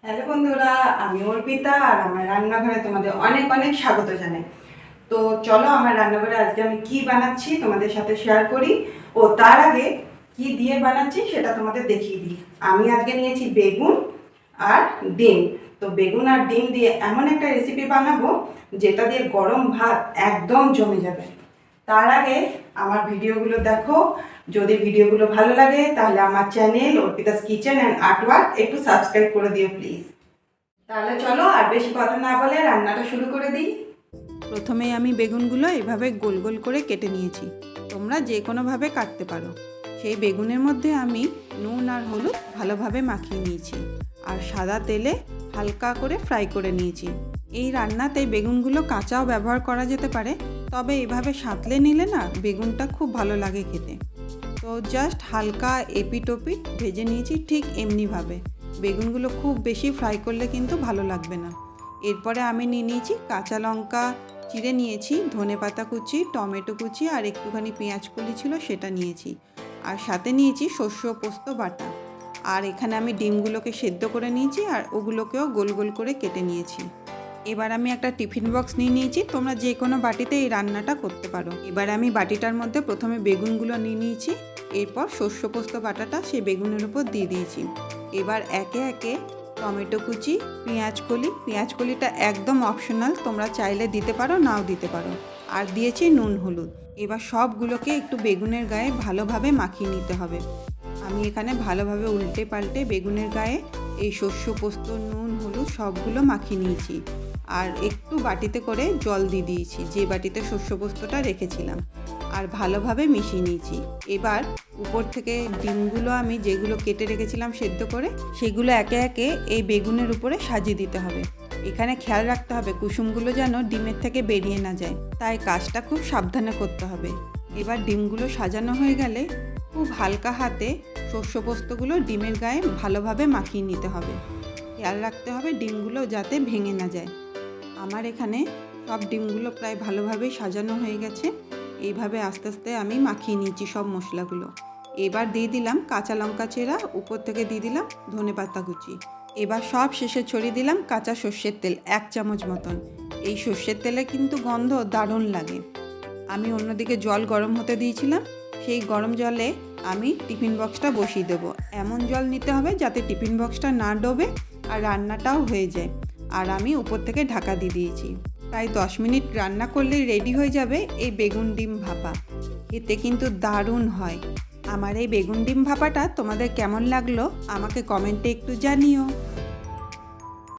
Hello বন্ধুরা, আমি অর্পিতা আর আমার রান্নাঘরে তোমাদের অনেক অনেক স্বাগত জানাই। তো চলো আমার রান্নাঘরে আজকে আমি কি বানাচ্ছি তোমাদের সাথে শেয়ার করি। ও তার আগে কি দিয়ে বানাচ্ছি সেটা তোমাদের দেখিয়ে দিই। আমি আজকে নিয়েছি বেগুন আর ডিম। তো বেগুন আর ডিম দিয়ে এমন একটা রেসিপি বানাবো যেটা দিয়ে গরম ভাত একদম জমে যাবে। তার আগে আমার ভিডিওগুলো দেখো, যদি ভিডিওগুলো ভালো লাগে তাহলে আমার channel Arpita's kitchen and artwork একটু সাবস্ক্রাইব করে দিও প্লিজ। তাহলে চলো আর বেশি কথা না বলে রান্নাটা শুরু করে দিই। প্রথমেই আমি বেগুনগুলো এভাবে গোল গোল করে কেটে নিয়েছি। তোমরা যে কোনোভাবে কাটতে পারো। সেই বেগুনের মধ্যে আমি নুন আর হলুদ ভালোভাবে মাখিয়ে নিয়েছি আর সাদা তেলে হালকা করে ফ্রাই করে নিয়েছি। এই রান্নাতে বেগুনগুলো কাঁচাও ব্যবহার করা যেতে পারে, তবে এভাবে সাঁতলে নিলে না বেগুনটা খুব ভালো লাগে খেতে। তো জাস্ট হালকা এপিট ওপিট ভেজে নিয়েছি, ঠিক এমনিভাবে। বেগুনগুলো খুব বেশি ফ্রাই করলে কিন্তু ভালো লাগবে না। এরপরে আমি নিয়ে নিয়েছি কাঁচা লঙ্কা চিড়ে নিয়েছি, ধনেপাতা কুচি, টমেটো কুচি আর একটুখানি পেঁয়াজ কুচি ছিল সেটা নিয়েছি। আর সাথে নিয়েছি শস্য পোস্ত বাটা। আর এখানে আমি ডিমগুলোকে সেদ্ধ করে নিয়েছি আর ওগুলোকেও গোল গোল করে কেটে নিয়েছি। এবার আমি একটা টিফিন বক্স নিয়ে নিয়েছি, তোমরা যে কোনো বাটিতে এই রান্নাটা করতে পারো। এবার আমি বাটিটার মধ্যে প্রথমে বেগুনগুলো নিয়ে নিয়েছি, এরপর শস্য পোস্ত বাটাটা সেই বেগুনের উপর দিয়ে দিয়েছি। এবার একে একে টমেটো কুচি, পেঁয়াজ কলিটা একদম অপশনাল, তোমরা চাইলে দিতে পারো নাও দিতে পারো। আর দিয়েছি নুন হলুদ। এবার সবগুলোকে একটু বেগুনের গায়ে ভালোভাবে মাখিয়ে নিতে হবে। আমি এখানে ভালোভাবে উল্টে পাল্টে বেগুনের গায়ে এই শস্য পোস্ত, নুন হলুদ সবগুলো মাখিয়ে নিয়েছি। আর একটু বাটিতে করে জল দিয়ে দিয়েছি, যে বাটিতে শস্য পোস্তটা রেখেছিলাম, আর ভালোভাবে মিশিয়ে নিয়েছি। এবার উপর থেকে ডিমগুলো আমি যেগুলো কেটে রেখেছিলাম সেদ্ধ করে, সেগুলো একে একে এই বেগুনের উপরে সাজিয়ে দিতে হবে। এখানে খেয়াল রাখতে হবে কুসুমগুলো যেন ডিমের থেকে বেরিয়ে না যায়, তাই কাজটা খুব সাবধানে করতে হবে। এবার ডিমগুলো সাজানো হয়ে গেলে খুব হালকা হাতে শস্য পোস্তগুলো ডিমের গায়ে ভালোভাবে মাখিয়ে নিতে হবে। খেয়াল রাখতে হবে ডিমগুলো যাতে ভেঙে না যায়। আমার এখানে সব ডিমগুলো প্রায় ভালোভাবেই সাজানো হয়ে গেছে। এইভাবে আস্তে আস্তে আমি মাখিয়ে নিয়েছি সব মশলাগুলো। এবার দিয়ে দিলাম কাঁচা লঙ্কা চেরা, উপর থেকে দিয়ে দিলাম ধনেপাতা কুচি। এবার সব শেষে ছড়িয়ে দিলাম কাঁচা সর্ষের তেল 1 চামচ মতন। এই সর্ষের তেলে কিন্তু গন্ধ দারুণ লাগে। আমি অন্যদিকে জল গরম হতে দিয়েছিলাম, সেই গরম জলে আমি টিফিন বক্সটা বসিয়ে দেবো। এমন জল নিতে হবে যাতে টিফিন বক্সটা না ডোবে আর রান্নাটাও হয়ে যায়। আর আমি উপর থেকে ঢাকা দিয়ে দিয়েছি। প্রায় 10 মিনিট রান্না করলেই রেডি হয়ে যাবে এই বেগুন ডিম ভাপা। খেতে কিন্তু দারুণ হয়। আমার এই বেগুন ডিম ভাপাটা তোমাদের কেমন লাগলো আমাকে কমেন্টে একটু জানিও।